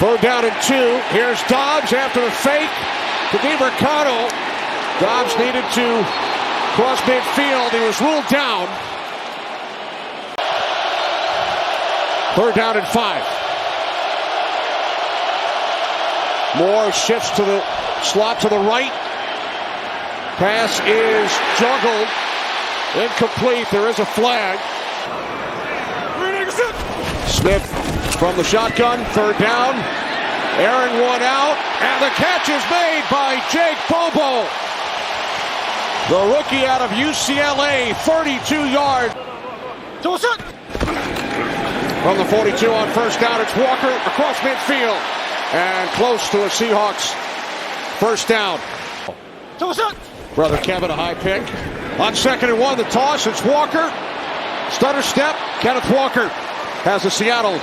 Third down and 2. Here's Dobbs after the fake to DiMercato. Dobbs needed to cross midfield. He was ruled down. Third down and 5. Moore shifts to the slot to the right. Pass is juggled. Incomplete. There is a flag. Smith from the shotgun. Third down. Aaron one out. And the catch is made by Jake Bobo. The rookie out of UCLA. 32 yards. From the 42 on first down. It's Walker across midfield. And close to a Seahawks first down. Brother Kevin, a high pick. On 2nd and 1, the toss. It's Walker. Stutter step. Kenneth Walker has a Seattle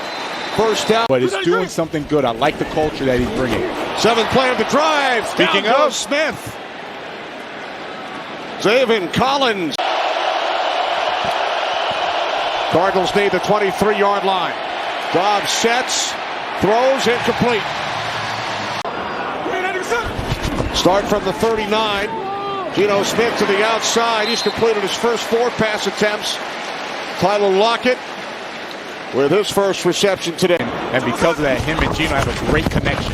first down. But it's doing something good. I like the culture that he's bringing. 7th play of the drive. Speaking down of goes Smith. Zaven Collins. Cardinals need the 23-yard line. Dobbs sets. Throws incomplete. Start from the 39. Geno Smith to the outside. He's completed his first 4 pass attempts. Tyler Lockett with his first reception today. And because of that, him and Geno have a great connection.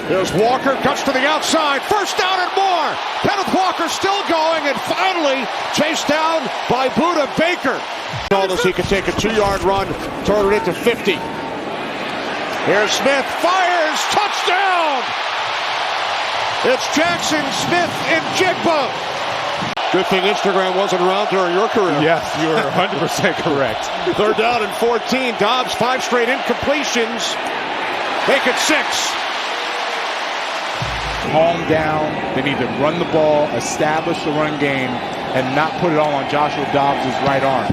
There's Walker, cuts to the outside. First down and more. Kenneth Walker still going and finally chased down by Budda Baker. Told us he could take a 2-yard run, turn it into 50. Here's Smith, fires, touchdown! It's Jackson Smith and Jigba. Good thing Instagram wasn't around during your career. Yes, you are 100% correct. Third down and 14. Dobbs, 5 straight incompletions. Make it 6. Calm down. They need to run the ball, establish the run game, and not put it all on Joshua Dobbs' right arm.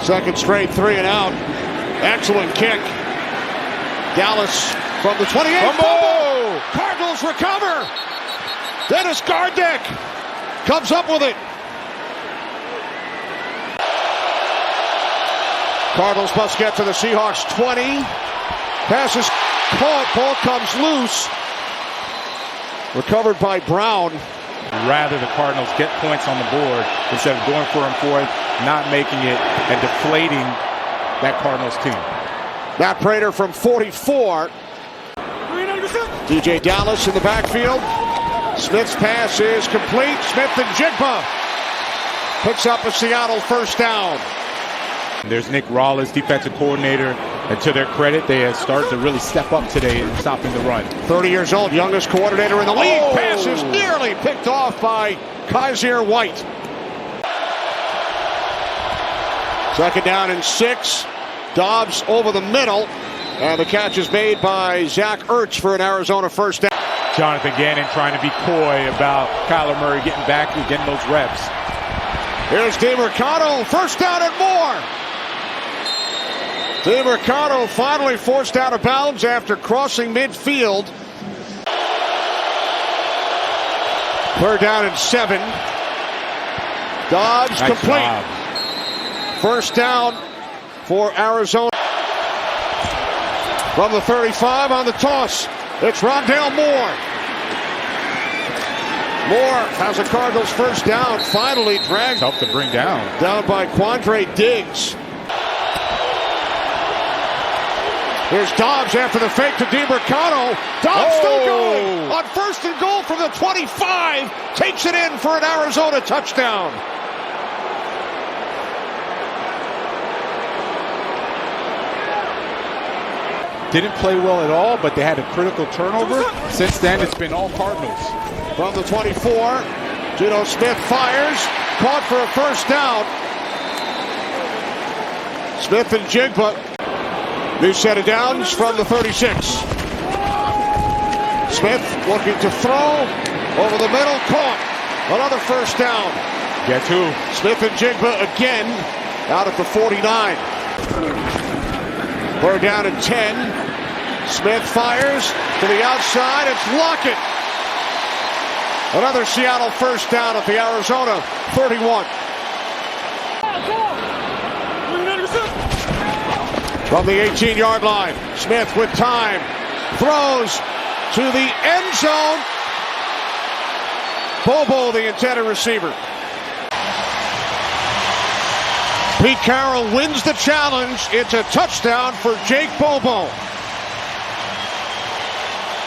2nd straight 3 and out. Excellent kick. Dallas from the 28. Fumble! Cardinals recover. Dennis Gardeck comes up with it. Cardinals must get to the Seahawks 20. Pass is caught. Ball comes loose. Recovered by Brown. Rather the Cardinals get points on the board instead of going for and forth, not making it, and deflating that Cardinals team. Matt Prater from 44. DJ Dallas in the backfield. Smith's pass is complete. Smith and Jigba picks up a Seattle first down. There's Nick Rawlins, defensive coordinator, and to their credit, they have started to really step up today in stopping the run. 30 years old, youngest coordinator in the league. Pass is nearly picked off by Kaiser White. 2nd down and 6. Dobbs over the middle, and the catch is made by Zach Ertz for an Arizona first down. Jonathan Gannon trying to be coy about Kyler Murray getting back and getting those reps. Here's DiMercato, first down and more. DiMercato finally forced out of bounds after crossing midfield. 3rd down and 7. Dobbs Nice complete. job. First down for Arizona. From the 35 on the toss, it's Rondale Moore. Moore has a Cardinals first down, finally dragged. Tough to bring down. Down by Quandre Diggs. Here's Dobbs after the fake to DiMercato. Dobbs still going on 1st and goal from the 25. Takes it in for an Arizona touchdown. Didn't play well at all, but they had a critical turnover. Since then, it's been all Cardinals. From the 24, Geno Smith fires. Caught for a first down. Smith and Jigba. New set of downs from the 36. Smith looking to throw. Over the middle, caught. Another first down. Guess who? Smith and Jigba again out at the 49. 3rd down and 10. Smith fires to the outside. It's Lockett. Another Seattle first down at the Arizona 31. From the 18-yard line, Smith with time, throws to the end zone. Bobo, the intended receiver. Pete Carroll wins the challenge. It's a touchdown for Jake Bobo.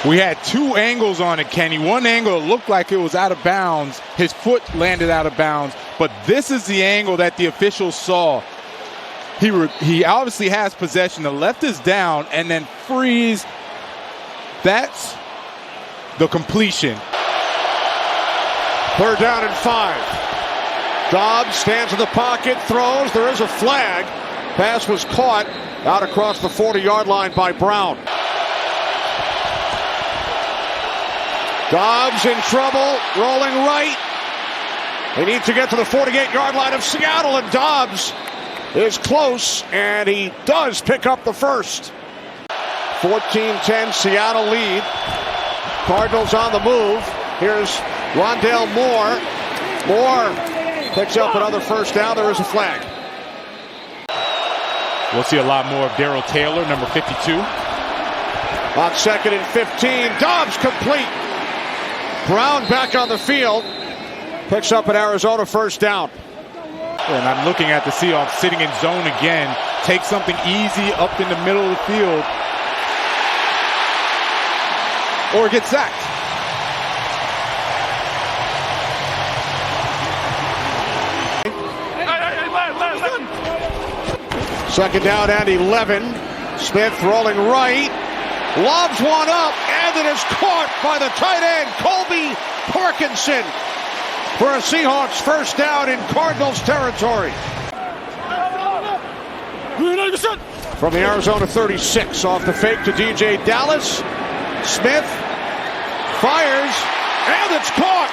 We had two angles on it, Kenny. One angle looked like it was out of bounds. His foot landed out of bounds. But this is the angle that the officials saw. He obviously has possession. The left is down and then freeze. That's the completion. 3rd down and 5. Dobbs stands in the pocket, throws. There is a flag. Pass was caught out across the 40-yard line by Brown. Dobbs in trouble, rolling right. They need to get to the 48-yard line of Seattle, and Dobbs is close, and he does pick up the first. 14-10 Seattle lead. Cardinals on the move. Here's Rondale Moore. Moore picks up another first down. There is a flag. We'll see a lot more of Darrell Taylor, number 52. On 2nd and 15, Dobbs complete. Brown back on the field. Picks up an Arizona first down. And I'm looking at the Seahawks sitting in zone again. Take something easy up in the middle of the field. Or get sacked. Second down and 11. Smith rolling right. Lobs one up, and it is caught by the tight end, Colby Parkinson, for a Seahawks first down in Cardinals territory. From the Arizona 36, off the fake to DJ Dallas. Smith fires, and it's caught.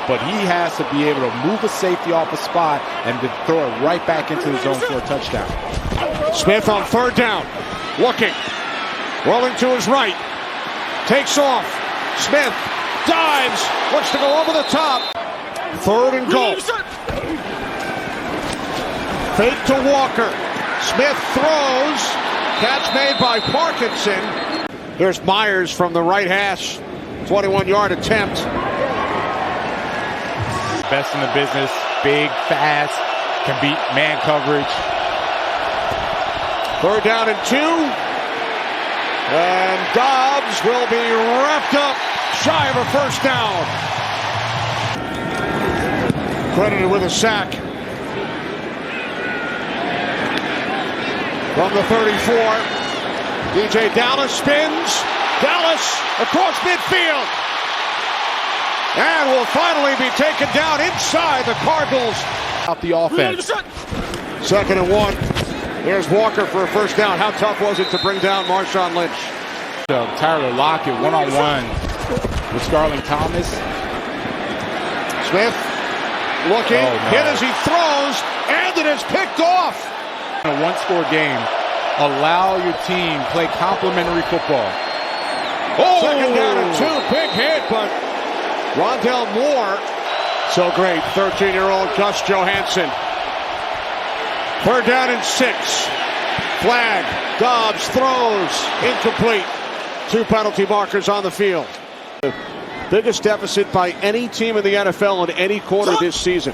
But he has to be able to move a safety off a spot and to throw it right back into the zone for a touchdown. Smith on 3rd down, looking, rolling to his right, takes off. Smith dives, looks to go over the top. 3rd and goal. Fake to Walker. Smith throws. Catch made by Parkinson. Here's Myers from the right hash. 21-yard attempt. Best in the business, big, fast, can beat man coverage. 3rd down and 2. And Dobbs will be wrapped up shy of a first down. Credited with a sack. From the 34, DJ Dallas spins. Dallas across midfield. And will finally be taken down inside the Cardinals. Out the offense. 2nd and 1. Here's Walker for a first down. How tough was it to bring down Marshawn Lynch? Tyler Lockett one-on-one with Starling Thomas. Smith looking, hit as he throws, and it is picked off. In a one-score game, allow your team play complementary football. Oh! 2nd down and 2. Big hit, but Rondale Moore, so great. 13-year-old Gus Johansson. 3rd down and 6. Flag. Dobbs throws. Incomplete. 2 penalty markers on the field. The biggest deficit by any team in the NFL in any quarter this season.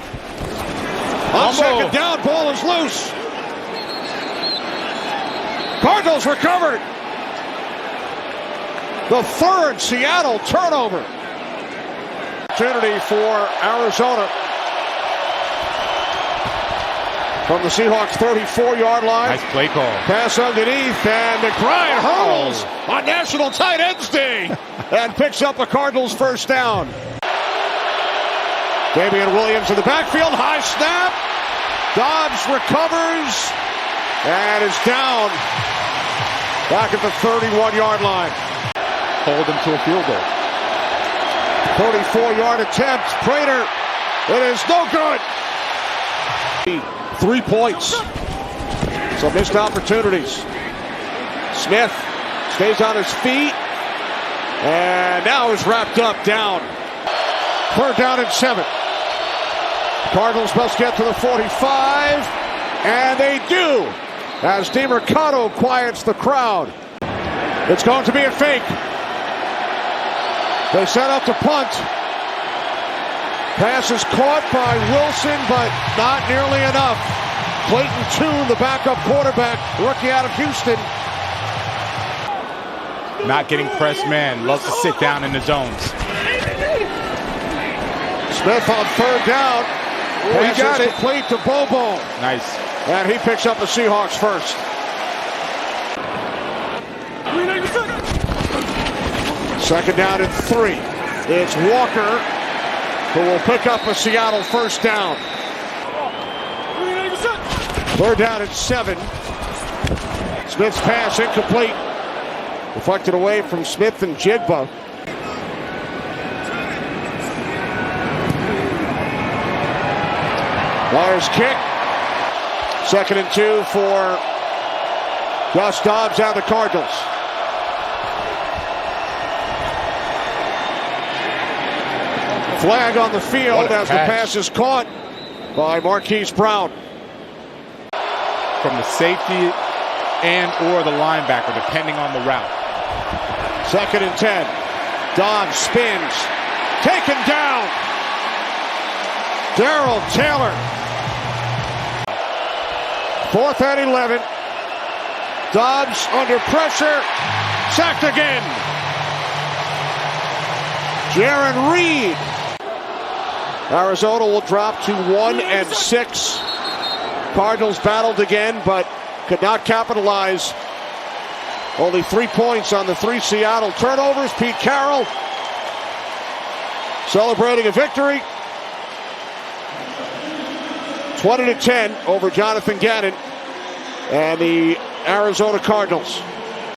On 2nd down, ball is loose. Cardinals recovered. The 3rd Seattle turnover. Opportunity for Arizona. From the Seahawks 34-yard line. Nice play call. Pass underneath, and McBride hurls on National Tight Ends Day and picks up a Cardinals first down. Damian Williams in the backfield. High snap. Dobbs recovers and is down back at the 31-yard line. Hold him to a field goal. 34-yard attempt. Prater. It is no good. 3 points. So missed opportunities. Smith stays on his feet. And now is wrapped up down. 3rd down and 7. Cardinals must get to the 45. And they do. as DiMercato quiets the crowd. It's going to be a fake. They set up to punt. Pass is caught by Wilson, but not nearly enough. Clayton Tune, the backup quarterback, rookie out of Houston. Not getting pressed man. Loves to sit down in the zones. Smith on third down. Oh, he got it. Complete to Bobo. Nice. And he picks up the Seahawks first. Second down and 3. It's Walker who will pick up a Seattle first down. Third down and 7. Smith's pass incomplete. Deflected away from Smith and Jigba. Myers kick. Second and 2 for Josh Dobbs and the Cardinals. Flag on the field as the pass is caught by Marquise Brown. From the safety and or the linebacker, depending on the route. Second and 10. Dobbs spins. Taken down. Darrell Taylor. 4th and 11. Dobbs under pressure. Sacked again. Jaron Reed. Arizona will drop to 1-6. Cardinals battled again, but could not capitalize. Only 3 points on the 3 Seattle turnovers. Pete Carroll celebrating a victory. 20-10 over Jonathan Gannon and the Arizona Cardinals.